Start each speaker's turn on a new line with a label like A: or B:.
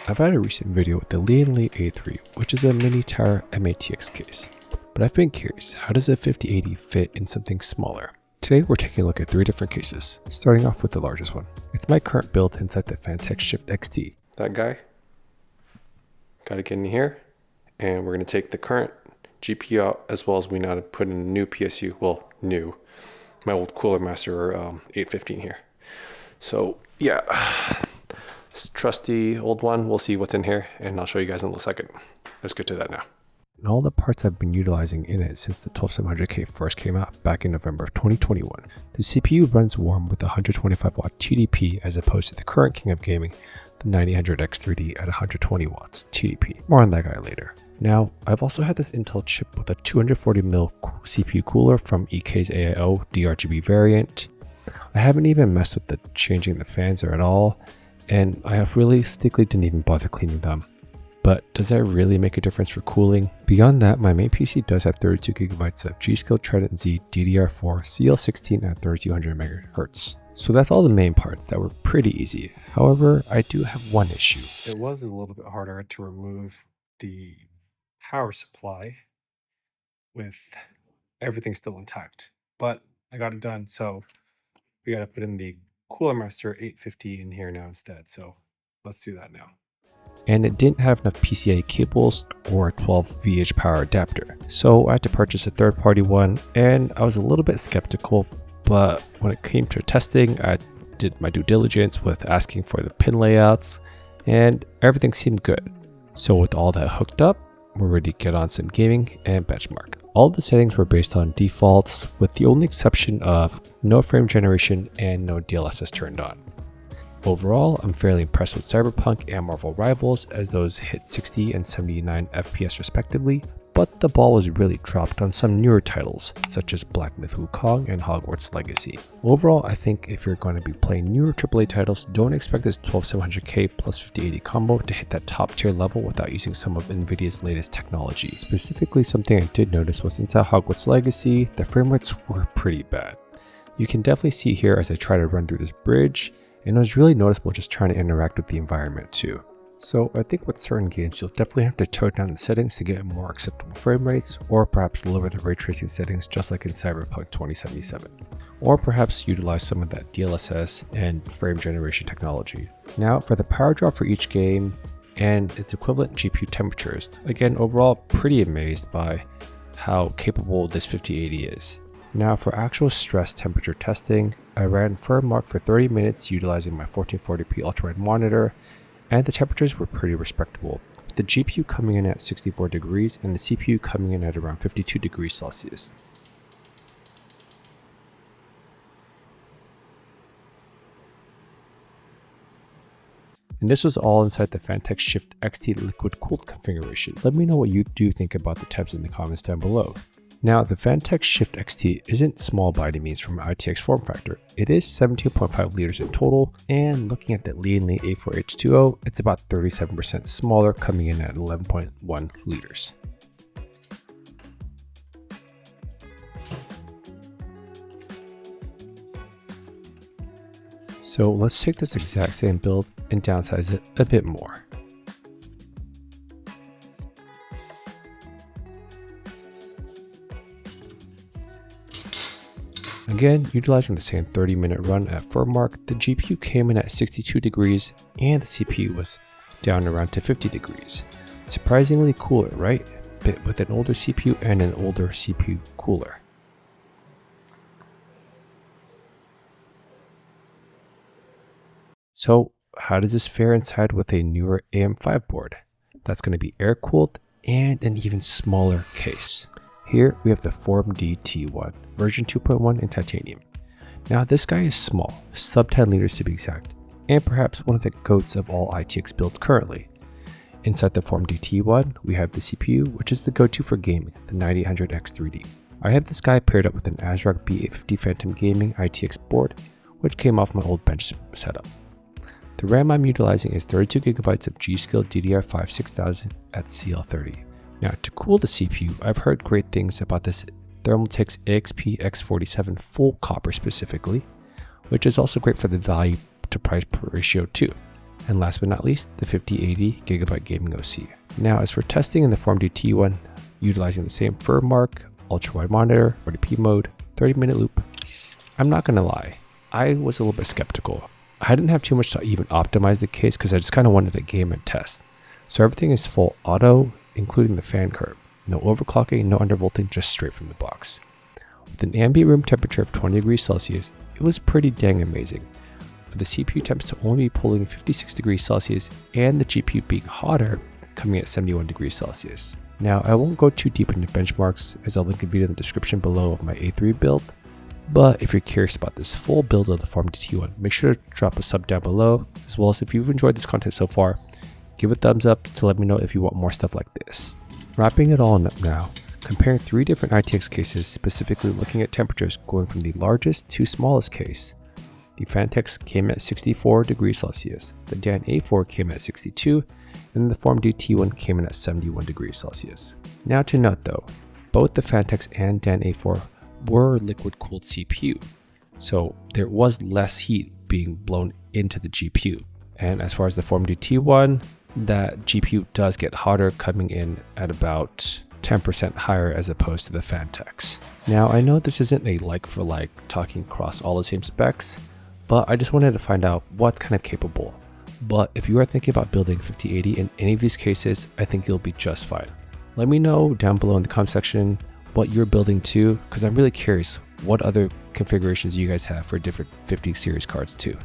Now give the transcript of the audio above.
A: I've had a recent video with the Lian Li A4, which is a mini tower MATX case, but I've been curious, how does a 5080 fit in something smaller? Today we're taking a look at 3 different cases, starting off with the largest one. It's my current build inside the Fantex Shift XT. That guy, got to get in here, and we're going to take the current GPU out, as well as we now put in a new PSU, well, new, my old Cooler Master 815 here. So yeah, this trusty old one, we'll see what's in here, and I'll show you guys in a little second. Let's get to that now. And all the parts I've been utilizing in it since the 12700K first came out back in November of 2021. The CPU runs warm with a 125 watt TDP as opposed to the current king of gaming, the 9000X3D at 120 watts TDP. More on that guy later. Now, I've also had this Intel chip with a 240mm CPU cooler from EK's AIO DRGB variant. I haven't even messed with the changing the fans or at all, and I realistically didn't even bother cleaning them. But does that really make a difference for cooling? Beyond that, my main PC does have 32GB of G.Skill Trident Z DDR4 CL16 at 3200 MHz. So that's all the main parts that were pretty easy. However, I do have one issue. It was a little bit harder to remove the power supply with everything still intact, but I got it done, so we got to put in the Cooler Master 850 in here now instead, so let's do that now. And it didn't have enough PCIe cables or a 12VH power adapter, so I had to purchase a third-party one, and I was a little bit skeptical, but when it came to testing, I did my due diligence with asking for the pin layouts, and everything seemed good. So with all that hooked up, we're ready to get on some gaming and benchmark. All the settings were based on defaults, with the only exception of no frame generation and no DLSS turned on. Overall, I'm fairly impressed with Cyberpunk and Marvel Rivals, as those hit 60 and 79 FPS respectively, but the ball was really dropped on some newer titles, such as Black Myth Wukong and Hogwarts Legacy. Overall, I think if you're going to be playing newer AAA titles, don't expect this 12700K plus 5080 combo to hit that top tier level without using some of Nvidia's latest technology. Specifically, something I did notice was inside Hogwarts Legacy, the frame rates were pretty bad. You can definitely see here as I try to run through this bridge, and it was really noticeable just trying to interact with the environment too. So I think with certain games, you'll definitely have to tone down the settings to get more acceptable frame rates, or perhaps lower the ray tracing settings just like in Cyberpunk 2077. Or perhaps utilize some of that DLSS and frame generation technology. Now for the power draw for each game and its equivalent GPU temperatures, again overall pretty amazed by how capable this 5080 is. Now for actual stress temperature testing, I ran FirmMark for 30 minutes utilizing my 1440p ultrawide monitor, and the temperatures were pretty respectable, with the GPU coming in at 64 degrees and the CPU coming in at around 52 degrees Celsius. And this was all inside the Fantex Shift XT liquid cooled configuration. Let me know what you do think about the temps in the comments down below. Now, the Fantex Shift XT isn't small by any means from an ITX form factor. It is 17.5 liters in total, and looking at the Lian Li A4 H2O, it's about 37% smaller, coming in at 11.1 liters. So let's take this exact same build and downsize it a bit more. Again, utilizing the same 30-minute run at FirmMark, the GPU came in at 62 degrees and the CPU was down around to 50 degrees. Surprisingly cooler, right? But with an older CPU and an older CPU cooler. So how does this fare inside with a newer AM5 board? That's going to be air-cooled and an even smaller case. Here we have the FormD T1, version 2.1 in titanium. Now this guy is small, sub 10 liters to be exact, and perhaps one of the goats of all ITX builds currently. Inside the FormD T1, we have the CPU, which is the go-to for gaming, the 9000X3D. I have this guy paired up with an ASRock B850 Phantom Gaming ITX board, which came off my old bench setup. The RAM I'm utilizing is 32GB of G.Skill DDR5 6000 at CL30. Now, to cool the CPU, I've heard great things about this Thermaltake AXP X47 full copper specifically, which is also great for the value to price ratio too. And last but not least, the 5080 Gigabyte Gaming OC. Now, as for testing in the Formd T1, utilizing the same firm mark, ultra-wide monitor, RDP mode, 30-minute loop, I'm not gonna lie, I was a little bit skeptical. I didn't have too much to even optimize the case because I just kind of wanted to game and test. So everything is full auto, including the fan curve. No overclocking, no undervolting, just straight from the box. With an ambient room temperature of 20 degrees Celsius, it was pretty dang amazing. For the CPU temps to only be pulling 56 degrees Celsius and the GPU being hotter, coming at 71 degrees Celsius. Now, I won't go too deep into benchmarks as I'll link a video in the description below of my A3 build, but if you're curious about this full build of the Formd T1, make sure to drop a sub down below, as well as if you've enjoyed this content so far, give a thumbs up to let me know if you want more stuff like this. Wrapping it all up now, comparing 3 different ITX cases, specifically looking at temperatures going from the largest to smallest case. The Fantex came at 64 degrees Celsius, the Dan A4 came at 62, and the Formd T1 came in at 71 degrees Celsius. Now to note though, both the Fantex and Dan A4 were liquid cooled CPU, so there was less heat being blown into the GPU. And as far as the Formd T1, that GPU does get hotter, coming in at about 10% higher as opposed to the Fantex. Now I know this isn't a like for like talking across all the same specs, but I just wanted to find out what's kind of capable. But if you are thinking about building 5080 in any of these cases, I think you'll be just fine. Let me know down below in the comment section what you're building too, because I'm really curious what other configurations you guys have for different 50 series cards too.